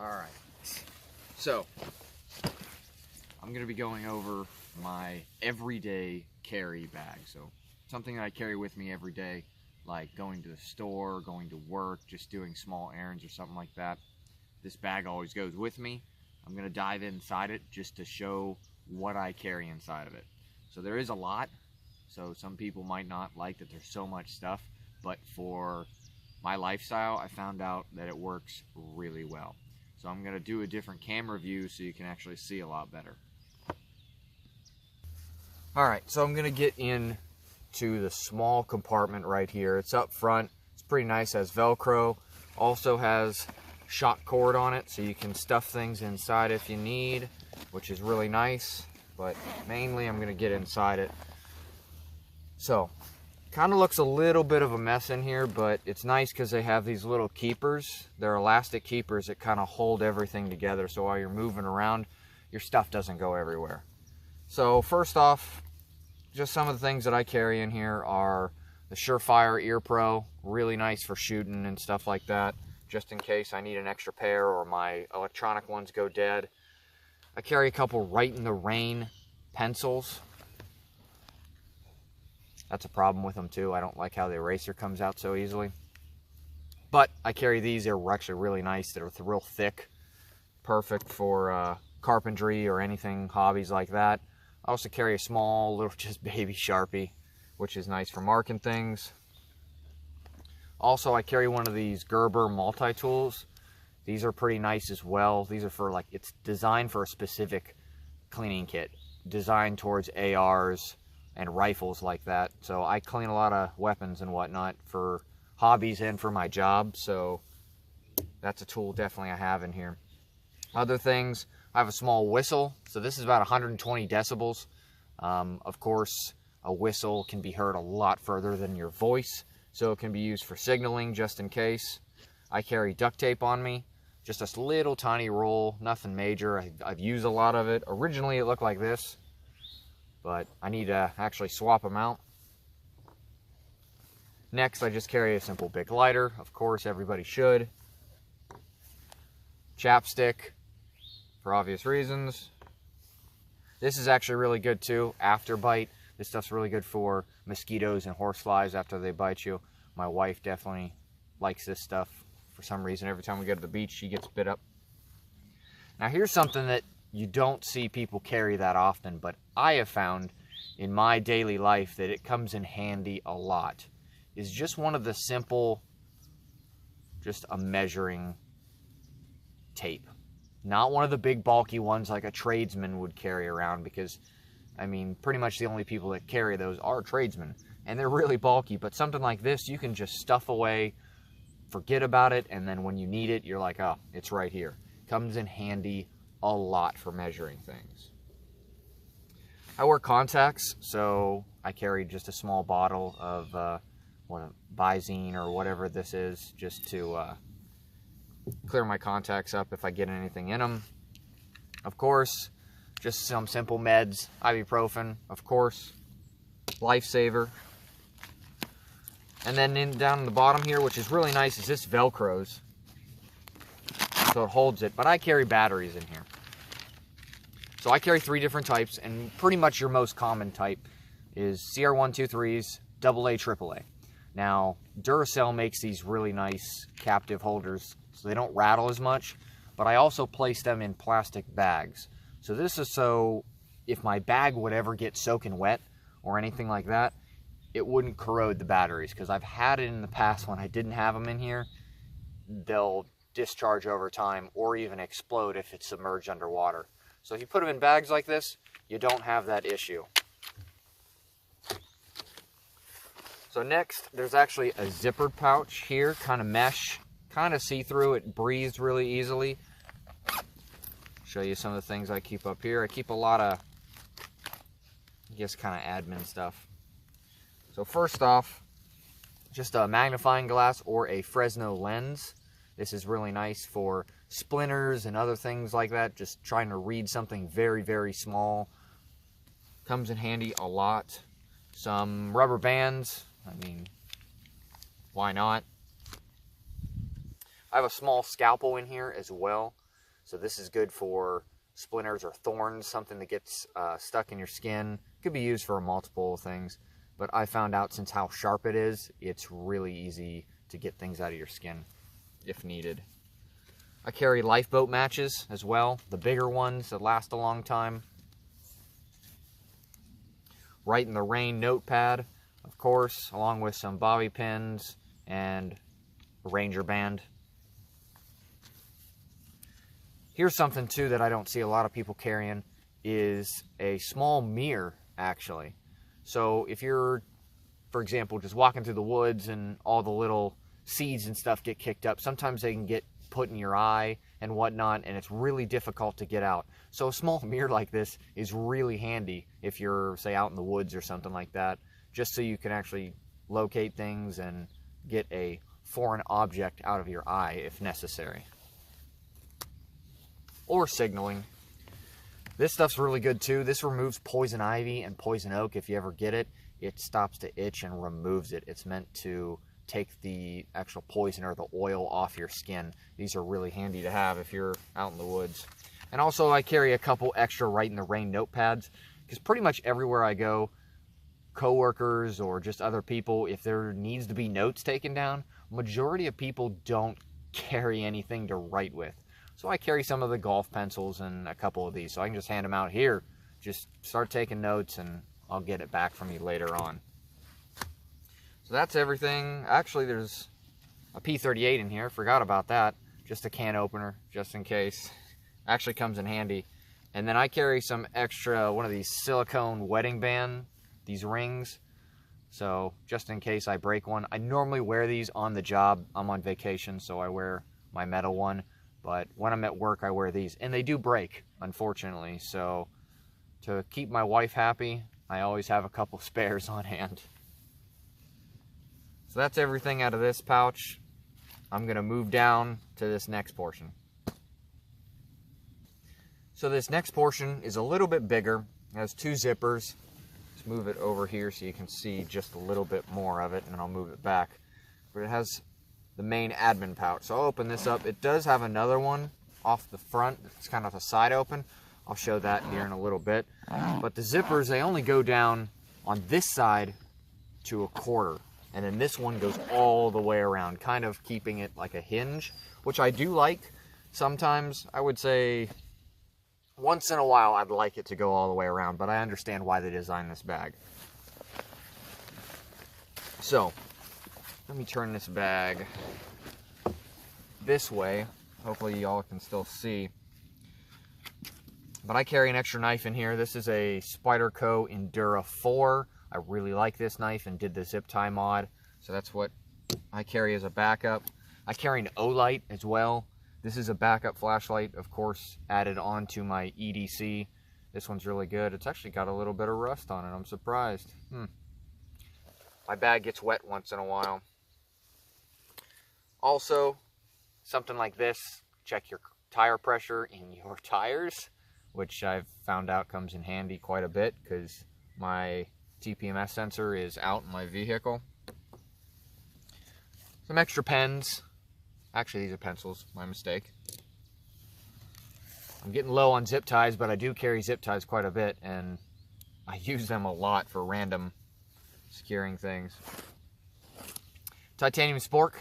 Alright, so I'm going to be going over my everyday carry bag. So something that I carry with me every day, like going to the store, going to work, just doing small errands or something like that. This bag always goes with me. I'm going to dive inside it just to show what I carry inside of it. So there is a lot, so some people might not like that there's so much stuff, but for my lifestyle, I found out that it works really well. So I'm going to do a different camera view so you can actually see a lot better. Alright, so I'm going to get into the small compartment right here. It's up front. It's pretty nice. Has Velcro. Also has shock cord on it, so you can stuff things inside if you need, which is really nice. But mainly I'm going to get inside it. So, kind of looks a little bit of a mess in here, but it's nice because they have these little keepers. They're elastic keepers that kind of hold everything together, so while you're moving around, your stuff doesn't go everywhere. So first off, just some of the things that I carry in here are the Surefire Ear Pro, really nice for shooting and stuff like that, just in case I need an extra pair or my electronic ones go dead. I carry a couple Right in the Rain pencils. That's a problem with them too. I don't like how the eraser comes out so easily. But I carry these. They're actually really nice. They're real thick. Perfect for carpentry or anything, hobbies like that. I also carry a small little just baby Sharpie, which is nice for marking things. Also, I carry one of these Gerber multi-tools. These are pretty nice as well. These are for, like, it's designed for a specific cleaning kit, designed towards ARs and rifles like that. So I clean a lot of weapons and whatnot for hobbies and for my job, so that's a tool definitely I have in here. Other things, I have a small whistle. So this is about 120 decibels. Of course, a whistle can be heard a lot further than your voice, so it can be used for signaling just in case. I carry duct tape on me, just a little tiny roll, nothing major. I've used a lot of it. Originally it looked like this, but I need to actually swap them out. Next, I just carry a simple Bic lighter. Of course, everybody should. Chapstick, for obvious reasons. This is actually really good too, after bite. This stuff's really good for mosquitoes and horseflies after they bite you. My wife definitely likes this stuff for some reason. Every time we go to the beach, she gets bit up. Now here's something that you don't see people carry that often, but I have found in my daily life that it comes in handy a lot. Is just one of the simple, just a measuring tape. Not one of the big bulky ones like a tradesman would carry around, because, I mean, pretty much the only people that carry those are tradesmen, and they're really bulky. But something like this, you can just stuff away, forget about it, and then when you need it, you're like, oh, it's right here. Comes in handy a lot for measuring things. I wear contacts, so I carry just a small bottle of Visine or whatever this is, just to clear my contacts up if I get anything in them. Of course, just some simple meds, ibuprofen, of course, lifesaver. And then down in the bottom here, which is really nice, is this Velcros, so it holds it. But I carry batteries in here. So I carry 3 different types, and pretty much your most common type is CR123s, AA, AAA. Now, Duracell makes these really nice captive holders, so they don't rattle as much, but I also place them in plastic bags. So this is so if my bag would ever get soaking wet or anything like that, it wouldn't corrode the batteries, because I've had it in the past when I didn't have them in here. They'll discharge over time or even explode if it's submerged underwater. So if you put them in bags like this, you don't have that issue. So next, there's actually a zippered pouch here, kind of mesh, kind of see-through. It breathes really easily. Show you some of the things I keep up here. I keep a lot of, I guess, kind of admin stuff. So first off, just a magnifying glass or a Fresnel lens. This is really nice for splinters and other things like that, just trying to read something very, very small. Comes in handy a lot. Some rubber bands, I mean, why not? I have a small scalpel in here as well. So this is good for splinters or thorns, something that gets stuck in your skin. Could be used for multiple things, but I found out since how sharp it is, it's really easy to get things out of your skin if needed. I carry lifeboat matches as well, the bigger ones that last a long time. Right in the Rain notepad, of course, along with some bobby pins and a Ranger band. Here's something too that I don't see a lot of people carrying, is a small mirror, actually. So if you're, for example, just walking through the woods and all the little seeds and stuff get kicked up, sometimes they can get put in your eye and whatnot, and it's really difficult to get out. So a small mirror like this is really handy if you're, say, out in the woods or something like that, just so you can actually locate things and get a foreign object out of your eye if necessary. Or signaling. This stuff's really good too. This removes poison ivy and poison oak. If you ever get it, it stops the itch and removes it. It's meant to take the actual poison or the oil off your skin. These are really handy to have if you're out in the woods. And also I carry a couple extra Right in the Rain notepads, because pretty much everywhere I go, coworkers or just other people, if there needs to be notes taken down, majority of people don't carry anything to write with. So I carry some of the golf pencils and a couple of these, so I can just hand them out here. Just start taking notes and I'll get it back from you later on. So that's everything. Actually, there's a P38 in here. Forgot about that. Just a can opener, just in case. Actually comes in handy. And then I carry some extra, one of these silicone wedding band, these rings. So just in case I break one. I normally wear these on the job. I'm on vacation, so I wear my metal one. But when I'm at work, I wear these. And they do break, unfortunately. So to keep my wife happy, I always have a couple spares on hand. So that's everything out of this pouch. I'm going to move down to this next portion. So this next portion is a little bit bigger. It has two zippers. Let's move it over here so you can see just a little bit more of it, and I'll move it back. But it has the main admin pouch. So I'll open this up. It does have another one off the front. It's kind of a side open. I'll show that here in a little bit. But the zippers, they only go down on this side to a quarter. And then this one goes all the way around, kind of keeping it like a hinge, which I do like. Sometimes, I would say, once in a while, I'd like it to go all the way around, but I understand why they designed this bag. So, let me turn this bag this way. Hopefully y'all can still see. But I carry an extra knife in here. This is a Spyderco Endura 4. I really like this knife and did the zip tie mod. So that's what I carry as a backup. I carry an O-light as well. This is a backup flashlight, of course, added on to my EDC. This one's really good. It's actually got a little bit of rust on it. I'm surprised. My bag gets wet once in a while. Also, something like this, check your tire pressure in your tires, which I've found out comes in handy quite a bit because my TPMS sensor is out in my vehicle. Some extra pens. Actually, these are pencils, my mistake. I'm getting low on zip ties, but I do carry zip ties quite a bit, and I use them a lot for random securing things. Titanium spork.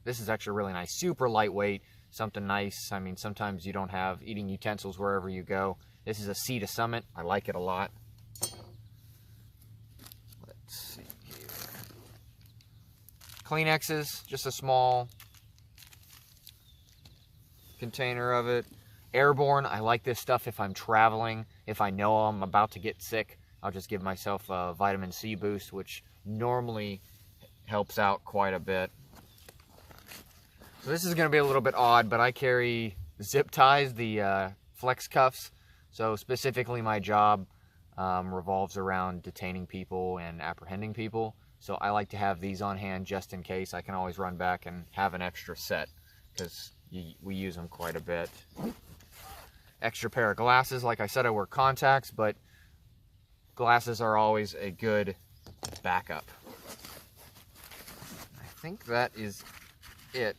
This is actually really nice. Super lightweight, something nice. I mean, sometimes you don't have eating utensils wherever you go. This is a Sea to Summit. I like it a lot. Let's see here. Kleenexes, just a small container of it. Airborne, I like this stuff if I'm traveling. If I know I'm about to get sick, I'll just give myself a vitamin C boost, which normally helps out quite a bit. So this is going to be a little bit odd, but I carry zip ties, the flex cuffs. So specifically my job revolves around detaining people and apprehending people. So I like to have these on hand just in case. I can always run back and have an extra set because we use them quite a bit. Extra pair of glasses. Like I said, I wear contacts, but glasses are always a good backup. I think that is it.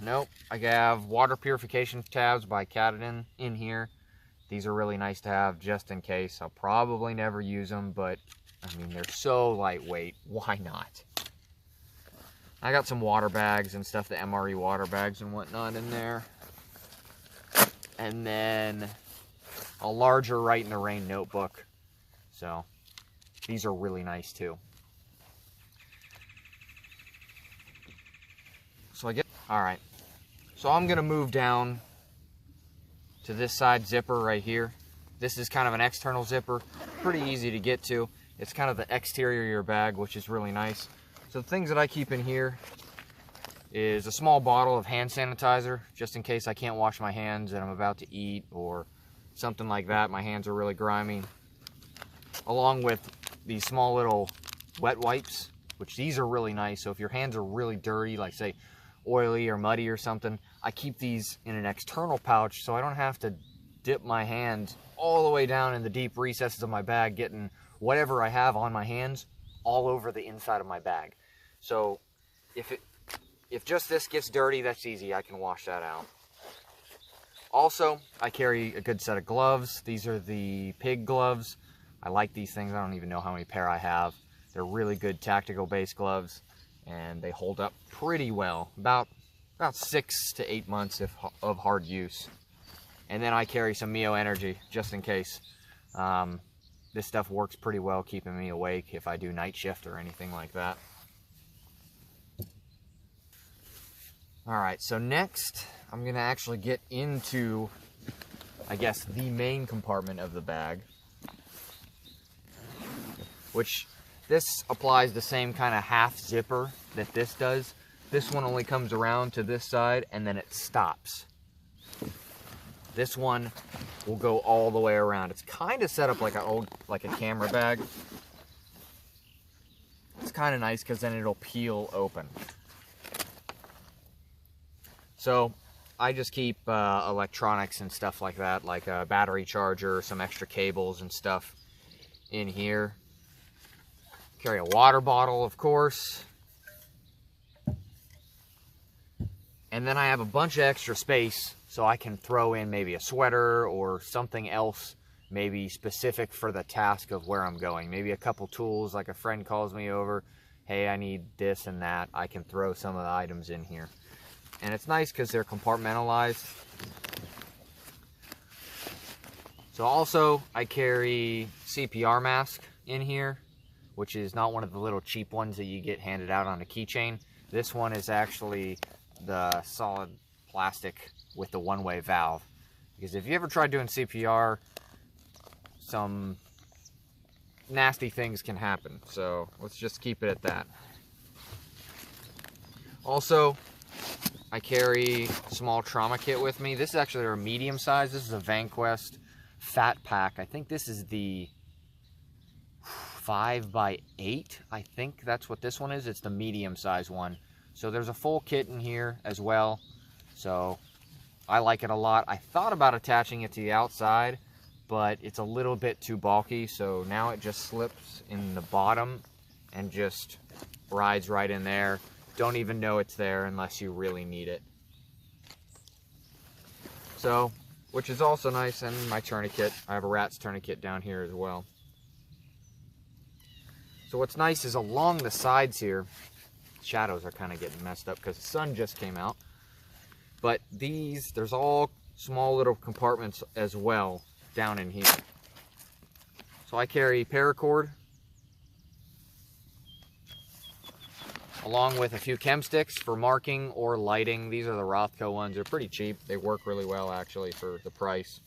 Nope. I have water purification tabs by Katadyn in here. These are really nice to have just in case. I'll probably never use them, but I mean, they're so lightweight. Why not? I got some water bags and stuff, the MRE water bags and whatnot in there. And then a larger Write in the Rain notebook. So these are really nice too. All right. So I'm gonna move down to this side zipper right here. This is kind of an external zipper, pretty easy to get to. It's kind of the exterior of your bag, which is really nice. So the things that I keep in here is a small bottle of hand sanitizer, just in case I can't wash my hands and I'm about to eat or something like that. My hands are really grimy. Along with these small little wet wipes, which these are really nice. So if your hands are really dirty, like say oily or muddy or something, I keep these in an external pouch so I don't have to dip my hand all the way down in the deep recesses of my bag, getting whatever I have on my hands all over the inside of my bag. So if just this gets dirty, that's easy. I can wash that out. Also, I carry a good set of gloves. These are the pig gloves. I like these things. I don't even know how many pair I have. They're really good tactical base gloves, and they hold up pretty well. About 6 to 8 months of hard use. And then I carry some Mio Energy just in case. This stuff works pretty well keeping me awake if I do night shift or anything like that. Alright, so next I'm going to actually get into, I guess, the main compartment of the bag. Which, this applies the same kind of half zipper that this does. This one only comes around to this side and then it stops. This one will go all the way around. It's kind of set up like a camera bag. It's kind of nice because then it'll peel open. So I just keep electronics and stuff like that, like a battery charger, some extra cables and stuff in here. Carry a water bottle, of course. And then I have a bunch of extra space so I can throw in maybe a sweater or something else, maybe specific for the task of where I'm going. Maybe a couple tools, like a friend calls me over, hey, I need this and that. I can throw some of the items in here. And it's nice because they're compartmentalized. So also, I carry Cpr Mask in here, which is not one of the little cheap ones that you get handed out on a keychain. This one is actually the solid plastic with the one-way valve. Because if you ever tried doing CPR, some nasty things can happen. So let's just keep it at that. Also, I carry a small trauma kit with me. This is actually a medium size. This is a Vanquest fatpak. I think this is the 5x8. I think that's what this one is. It's the medium size one. So there's a full kit in here as well. So I like it a lot. I thought about attaching it to the outside, but it's a little bit too bulky. So now it just slips in the bottom and just rides right in there. Don't even know it's there unless you really need it. So, which is also nice. And my tourniquet. I have a rat's tourniquet down here as well. So what's nice is along the sides here, shadows are kind of getting messed up because the sun just came out. But these, there's all small little compartments as well down in here. So I carry paracord, along with a few chem sticks for marking or lighting. These are the Rothko ones. They're pretty cheap. They work really well actually for the price.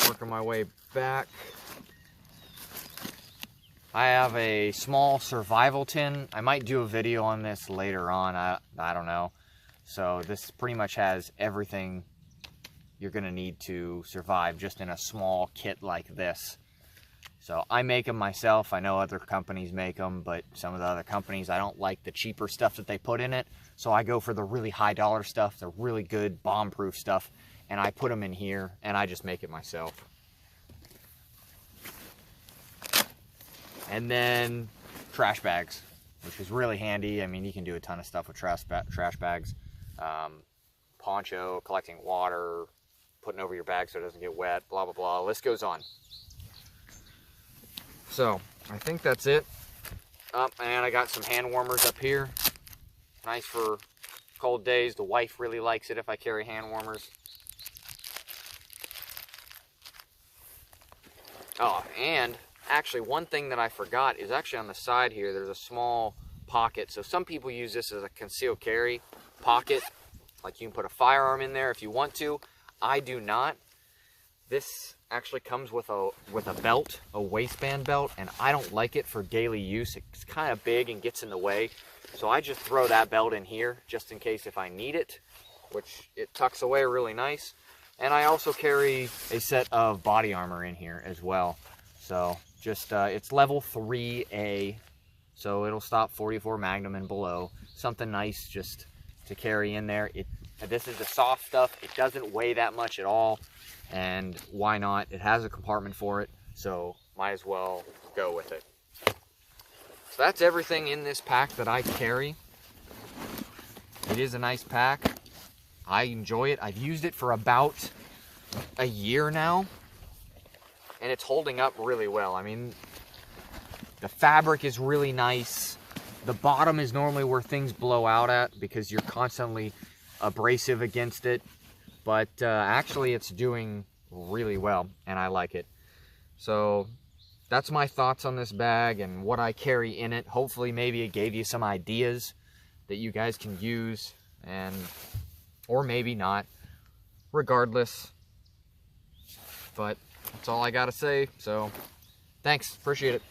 Working my way back. I have a small survival tin. I might do a video on this later on. I don't know. So this pretty much has everything you're going to need to survive just in a small kit like this. So I make them myself. I know other companies make them, but some of the other companies, I don't like the cheaper stuff that they put in it. So I go for the really high dollar stuff, the really good bomb-proof stuff, and I put them in here, and I just make it myself. And then trash bags. which is really handy. I mean, you can do a ton of stuff with trash bags. Poncho, collecting water, putting over your bag so it doesn't get wet, blah, blah, blah. List goes on. So, I think that's it. And I got some hand warmers up here. Nice for cold days. The wife really likes it if I carry hand warmers. Oh, and actually one thing that I forgot is actually on the side here, there's a small pocket. So some people use this as a concealed carry pocket. Like you can put a firearm in there if you want to. I do not. This actually comes with a belt, a waistband belt, and I don't like it for daily use. It's kind of big and gets in the way. So I just throw that belt in here just in case if I need it, which it tucks away really nice. And I also carry a set of body armor in here as well. So just, it's level 3A, so it'll stop 44 Magnum and below. Something nice just to carry in there. This is the soft stuff. It doesn't weigh that much at all. And why not? It has a compartment for it, so might as well go with it. So that's everything in this pack that I carry. It is a nice pack. I enjoy it. I've used it for about a year now, and it's holding up really well. I mean, the fabric is really nice. The bottom is normally where things blow out at because you're constantly abrasive against it. But actually it's doing really well, and I like it. So that's my thoughts on this bag and what I carry in it. Hopefully maybe it gave you some ideas that you guys can use, and or maybe not. Regardless, but that's all I gotta say. So thanks, appreciate it.